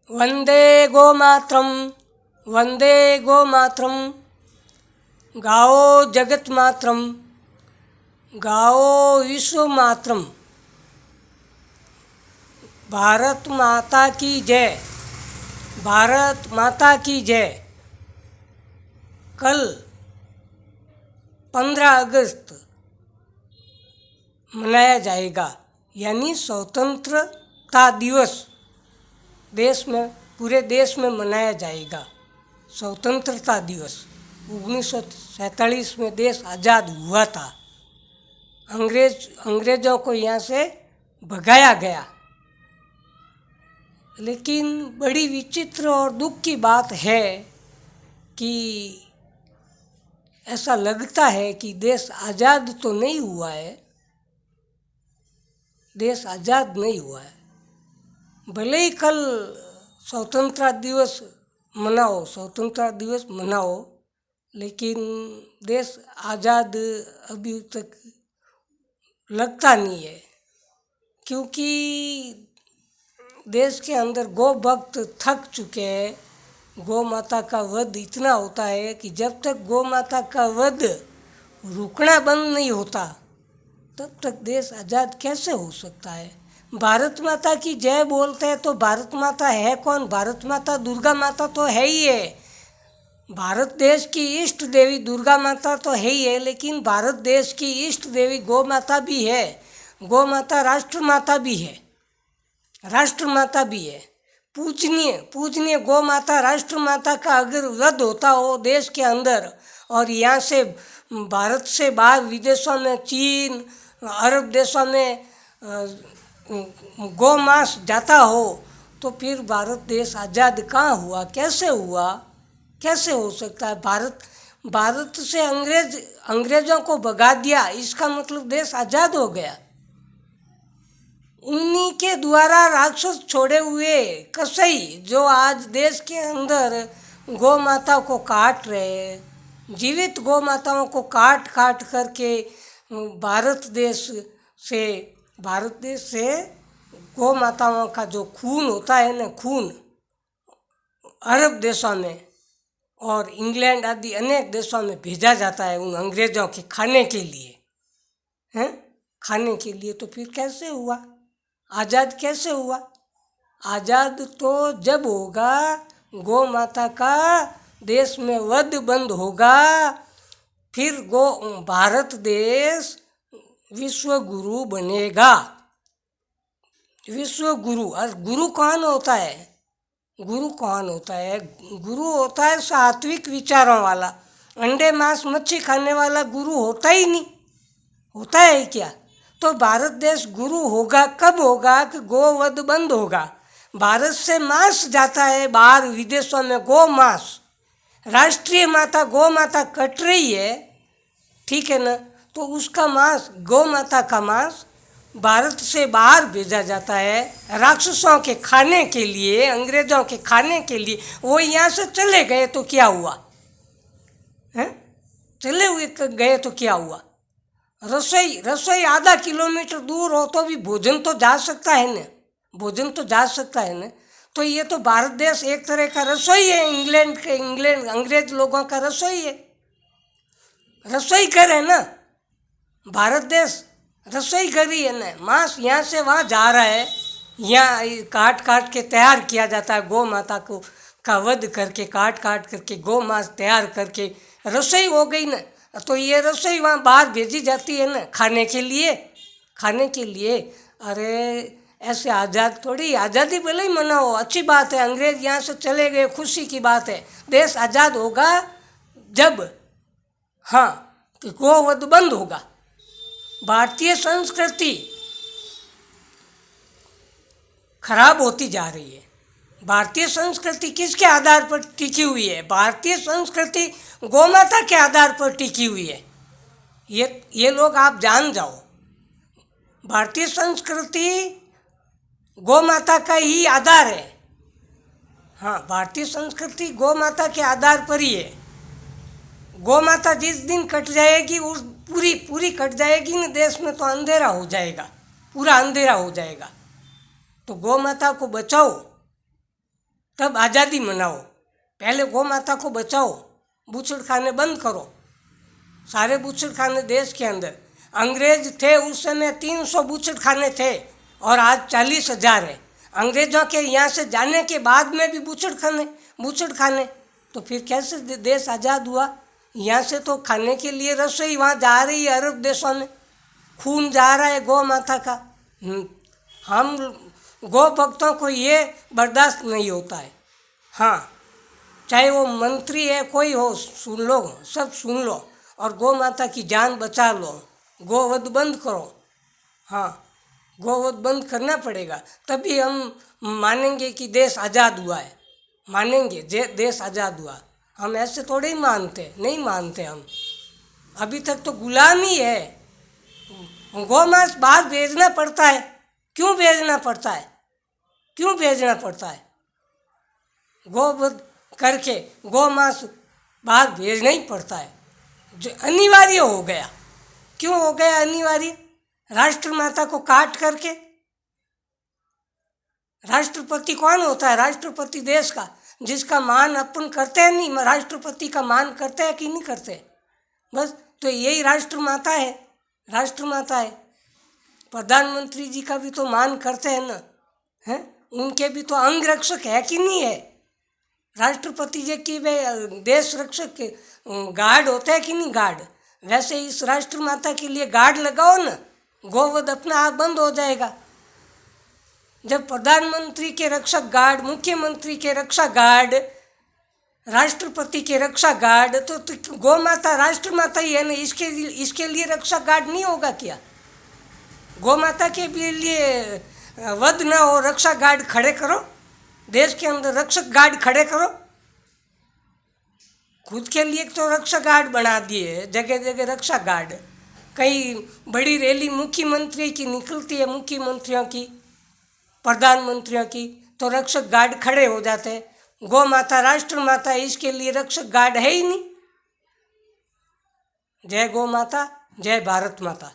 वंदे गोमात्रम वंदे गोमात्रम। गाओ जगत मात्रम, गाओ विश्व मात्रम। भारत माता की जय, भारत माता की जय। कल 15 अगस्त मनाया जाएगा, यानी स्वतंत्रता दिवस देश में, पूरे देश में मनाया जाएगा। स्वतंत्रता दिवस 1947 में देश आज़ाद हुआ था। अंग्रेज़ों को यहाँ से भगाया गया। लेकिन बड़ी विचित्र और दुख की बात है कि ऐसा लगता है कि देश आज़ाद तो नहीं हुआ है, देश आज़ाद नहीं हुआ है। भले ही कल स्वतंत्रता दिवस मनाओ, स्वतंत्रता दिवस मनाओ, लेकिन देश आज़ाद अभी तक लगता नहीं है, क्योंकि देश के अंदर गौ भक्त थक चुके हैं। गौ माता का वध इतना होता है कि जब तक गौ माता का वध रुकना बंद नहीं होता तब तक देश आज़ाद कैसे हो सकता है। भारत माता की जय बोलते हैं तो भारत माता है कौन? भारत माता दुर्गा माता तो है ही है। भारत देश की इष्ट देवी दुर्गा माता तो है ही है, लेकिन भारत देश की इष्ट देवी गौ माता भी है। गौ माता राष्ट्र माता भी है, राष्ट्र माता भी है। पूजनीय पूजनीय गौ माता राष्ट्र माता का अगर वध होता हो देश के अंदर, और यहाँ से भारत से बाहर विदेशों में, चीन, अरब देशों में गौ मांस जाता हो, तो फिर भारत देश आज़ाद कहाँ हुआ? कैसे हुआ? कैसे हो सकता है? भारत से अंग्रेज़ों को भगा दिया, इसका मतलब देश आज़ाद हो गया। उन्हीं के द्वारा राक्षस छोड़े हुए कसाई जो आज देश के अंदर गौ माता को काट रहे, जीवित गौ माताओं को काट काट करके भारत देश से गौ माताओं का जो खून होता है ना, खून अरब देशों में और इंग्लैंड आदि अनेक देशों में भेजा जाता है उन अंग्रेज़ों के खाने के लिए, हैं, खाने के लिए। तो फिर कैसे हुआ? आज़ाद कैसे हुआ? आज़ाद तो जब होगा गौ माता का देश में वध बंद होगा, फिर भारत देश विश्व गुरु बनेगा। विश्व गुरु। और गुरु कौन होता है? गुरु कौन होता है? गुरु होता है सात्विक विचारों वाला। अंडे मांस मच्छी खाने वाला गुरु होता ही नहीं। होता है क्या? तो भारत देश गुरु होगा कब होगा? कि गोवध बंद होगा। भारत से मांस जाता है बाहर विदेशों में, गौ मांस। राष्ट्रीय माता गौ माता कट रही है, ठीक है ना, तो उसका मांस, गौ माता का मांस भारत से बाहर भेजा जाता है राक्षसों के खाने के लिए, अंग्रेज़ों के खाने के लिए। वो यहाँ से चले गए तो क्या हुआ? हैं? चले हुए गए तो क्या हुआ? रसोई आधा किलोमीटर दूर हो तो भी भोजन तो जा सकता है ना, भोजन तो जा सकता है ना। तो ये तो भारत देश एक तरह का रसोई है, इंग्लैंड अंग्रेज लोगों का रसोई है, रसोई घर है ना। भारत देश रसोई घर ही है ना। मांस यहाँ से वहाँ जा रहा है, यहाँ काट काट के तैयार किया जाता है। गौ माता को का वध करके काट काट करके गौ मांस तैयार करके रसोई हो गई ना। तो ये रसोई वहाँ बाहर भेजी जाती है ना खाने के लिए, खाने के लिए। अरे ऐसे आज़ाद थोड़ी, आज़ादी भले ही मनाओ, अच्छी बात है, अंग्रेज यहाँ से चले गए, खुशी की बात है। देश आज़ाद होगा जब, हाँ, कि गोवध बंद होगा। भारतीय संस्कृति खराब होती जा रही है। भारतीय संस्कृति किसके आधार पर टिकी हुई है? भारतीय संस्कृति गौमाता के आधार पर टिकी हुई है। ये लोग आप जान जाओ, भारतीय संस्कृति गौमाता का ही आधार है। हाँ, भारतीय संस्कृति गौमाता के आधार पर ही है। गौमाता जिस दिन कट जाएगी, उस पूरी कट जाएगी ना देश में, तो अंधेरा हो जाएगा, पूरा अंधेरा हो जाएगा। तो गौ माता को बचाओ, तब आज़ादी मनाओ। पहले गौ माता को बचाओ, बूचड़खाने बंद करो, सारे बूचड़खाने देश के अंदर। अंग्रेज थे उस समय 300 बूचड़खाने थे और आज 40,000 है। अंग्रेज़ों के यहाँ से जाने के बाद में भी बूचड़खाने तो फिर कैसे देश आज़ाद हुआ? यहाँ से तो खाने के लिए रसोई वहाँ जा रही है, अरब देशों में खून जा रहा है गौ माता का। हम गौ भक्तों को ये बर्दाश्त नहीं होता है। हाँ, चाहे वो मंत्री है कोई हो, सुन लो, सब सुन लो और गौ माता की जान बचा लो, गोवध बंद करो। हाँ, गोवध बंद करना पड़ेगा, तभी हम मानेंगे कि देश आज़ाद हुआ है। मानेंगे देश आज़ाद हुआ। हम ऐसे थोड़े ही मानते, नहीं मानते हम। अभी तक तो गुलामी है। गौ मांस बाहर भेजना पड़ता है। क्यों भेजना पड़ता है? क्यों भेजना पड़ता है? गोवध करके गौ मांस बाहर भेजना ही पड़ता है, जो अनिवार्य हो गया। क्यों हो गया अनिवार्य? राष्ट्र माता को काट करके। राष्ट्रपति कौन होता है? राष्ट्रपति देश का, जिसका मान अपन करते हैं नहीं। राष्ट्रपति का मान करते हैं कि नहीं करते? बस, तो यही राष्ट्र माता है, राष्ट्र माता है। प्रधानमंत्री जी का भी तो मान करते हैं ना, हैं? उनके भी तो अंग रक्षक है कि नहीं है? राष्ट्रपति जी की वे देश रक्षक के गार्ड होते हैं कि नहीं गार्ड? वैसे इस राष्ट्र माता के लिए गार्ड लगाओ ना, गोवध अपना आप बंद हो जाएगा। जब प्रधानमंत्री के रक्षक गार्ड, मुख्यमंत्री के रक्षा गार्ड, राष्ट्रपति के रक्षा गार्ड, तो गौ माता राष्ट्र माता ही है ना। इसके लिए रक्षा गार्ड नहीं होगा क्या? गौ माता के भी लिए वध ना हो, रक्षा गार्ड खड़े करो, देश के अंदर रक्षक गार्ड खड़े करो। खुद के लिए तो रक्षा गार्ड बना दिए, जगह जगह रक्षा गार्ड। कई बड़ी रैली मुख्यमंत्री की निकलती है, मुख्यमंत्रियों की, प्रधानमंत्रियों की, तो रक्षक गार्ड खड़े हो जाते हैं। गौ माता राष्ट्र माता है, इसके लिए रक्षक गार्ड है ही नहीं। जय गौ माता, जय भारत माता।